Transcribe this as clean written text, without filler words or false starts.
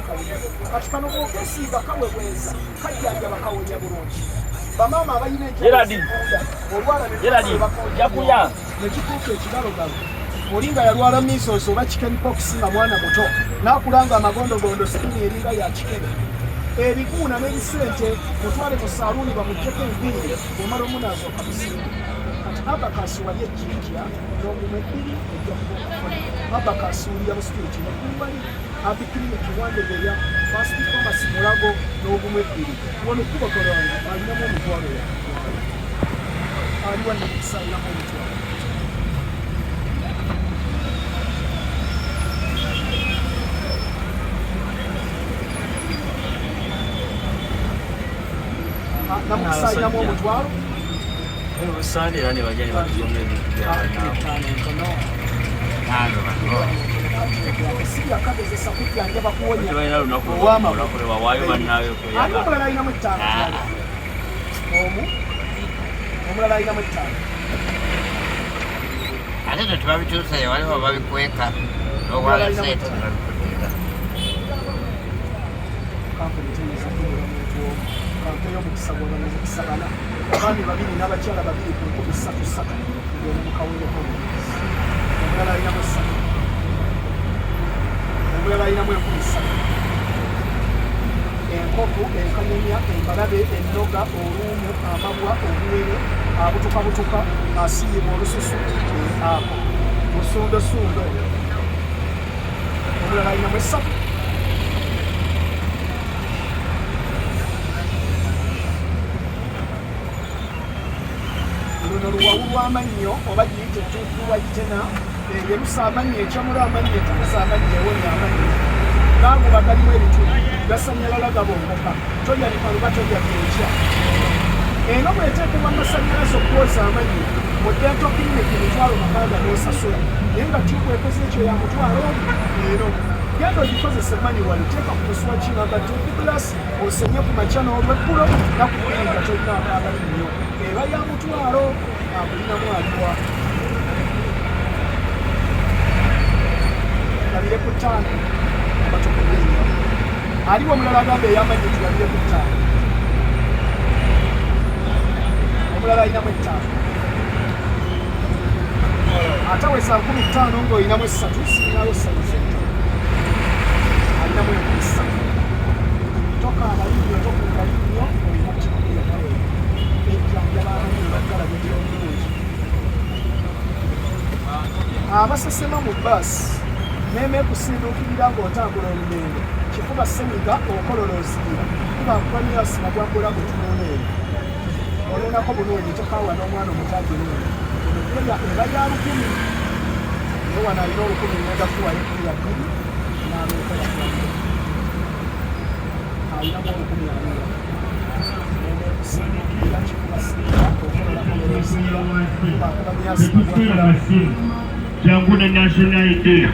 akawunya kati kano bw'okesiiga kawebweza kajjanjaba kawunya bulungi bamaama abayina ekyaenda olwala nebakoyakuya nekituuka ekigalogalo olinga yalwala misoso oba chikenpox nga mwana muto nakulanga amagondogondo sirimu eringa ya chikene ebikuuna n'ebisente mutwale mu saaluuni bamugyeko enviiri omala omunaazo okamusinga kati abakasi wali ejjinja n'omumu ebbiri ejja kubaokufuna abakasi wulira musipiriti nekumbali abikiriniki wandegeya fast pharmacy mulago n'obumu ebbiri wano kubakolanga alinamu omutwalo ya aliwa nemikisa alinamu omutwalo namukusayiramu omutwalo obusaanira ne bajja ne batugomba ebintu siyakagezesa kujjanjaba kuwonyabalina lunaku olwakolewa waayo bannaawe ate omulala alinamu ettaano omulala alinamu ettaano ate ne tubabituusayo waliwo babikweka n'obwala sente ne babikuteeka kampe y'omukisa gwona mukisa bana abaami babiri n'abakyala babiri ku 3 ng'omu mukawuleko omulala alinamu 3 omulala alinamu 3 enkoko enkanyenya embalabe ennoga oluumu amabwa obuwere abutukabutuka asiyiba olususu ako busundosundo omulala alinamu 3 luno luwawu lw'amannyo oba giyite etuukuwa gitena yerusa amannyo ekyamula amannyo etukuza amannyo ewonya amannyo gaaguba galimu ebituli gasanyalala gabongoka tolya likaluba tolya kenkya eno bweteekebwa amasanyalaze okwoza amannyo mudento kiriniki emitwalo 6 n'osasula naye nga tyubu ekoze ekyo ya mutwalo ero genda ogikozesa emmanuwali teeka ku musuwa kinamba tepiglas osenye ku makya n'olweggulo nakukulinga tolina akaagala nnyo eba ya mutwalo akulinamu aliwa galire ku 5 abatokedde nnyo aliwo omulala agamba ey'amannyo tugalire ku 5 omulala alinamu 5 ate wesa 15 ng'olinamu 3 sinaayo sayize alinamu 3 toka abalimi etokungali nnyo olina kikuyakawe ejjanjaba amanyi baggalabirira obulungi abasesema mu baasi meme kusinduukirira ng'otambula olugendo kifuba ssenyiga okolola oziyira kuba nkwanyasi nagwambula gutunoneeyo olonako bulungi tokaawa n'omwana omutagiruuni eya eba ya 1000 naye wano alina 1000 ngenda kuwayo kuli ya 2 n'abeeko yakulabira alinamu 1000 alira meme kusinduukirira kifuba ssenyiga okolola oziyira kuba nkwanyasi nagwambula Janguna National Day.